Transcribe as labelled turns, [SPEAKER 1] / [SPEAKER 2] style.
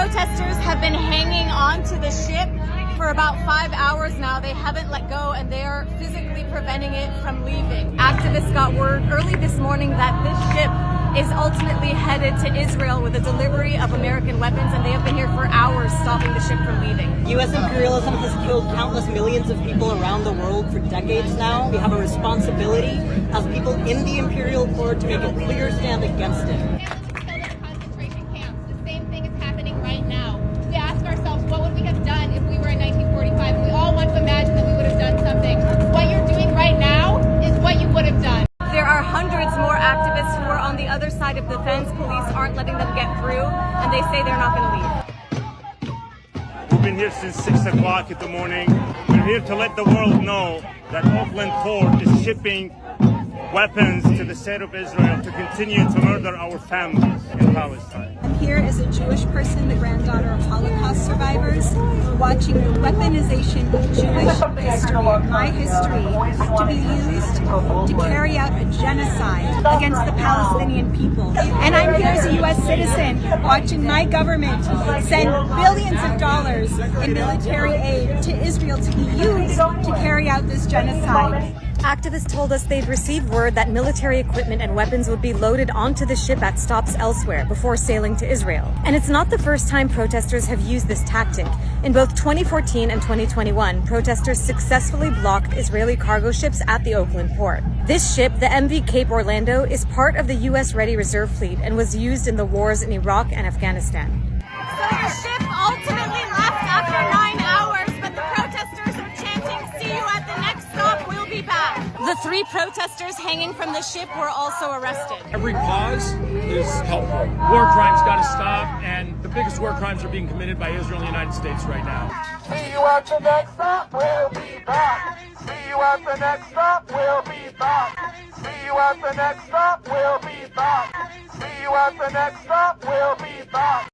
[SPEAKER 1] protesters have been hanging on to the ship for about 5 hours now. They haven't let go and they are physically preventing it from leaving. Activists got word early this morning that this ship is ultimately headed to Israel with a delivery of American weapons, and they have been here for hours stopping the ship from leaving.
[SPEAKER 2] U.S. imperialism has killed countless millions of people around the world for decades now. We have a responsibility as people in the imperial court to make a clear stand against it.
[SPEAKER 3] Concentration camps. The same thing is happening right now. We ask ourselves, what would we have done if we were in 1945? We all want to imagine that we would have done something. What you're doing right now is what you would have done.
[SPEAKER 1] There are hundreds more activists who are on the other side of the fence. Police aren't letting them get through, and they say they're not going to leave.
[SPEAKER 4] We've been here since 6 o'clock in the morning. We're here to let the world know that Oakland Port is shipping weapons to the state of Israel to continue to murder our families in Palestine.
[SPEAKER 5] I'm here as a Jewish person, the granddaughter of Holocaust survivors, watching the weaponization of Jewish history, my history, to be used to carry out a genocide against the Palestinian people. And I'm here as a U.S. citizen, watching my government send billions of dollars in military aid to Israel to be used to carry out this genocide.
[SPEAKER 1] Activists told us they'd received word that military equipment and weapons would be loaded onto the ship at stops elsewhere before sailing to Israel. And it's not the first time protesters have used this tactic. In both 2014 and 2021, protesters successfully blocked Israeli cargo ships at the Oakland port. This ship, the MV Cape Orlando, is part of the U.S. Ready Reserve Fleet and was used in the wars in Iraq and Afghanistan. So the ship ultimately left after 9 hours, but the protesters are chanting, "See you at the next stop, we'll be back." The 3 protesters hanging from the ship were also arrested.
[SPEAKER 6] Every pause is helpful. War crimes got to stop, and the biggest war crimes are being committed by Israel and the United States right now.
[SPEAKER 7] See you at the next stop, we'll be back. See you at the next stop, we'll be back. See you at the next stop, we'll be back. See you at the next stop, we'll be back.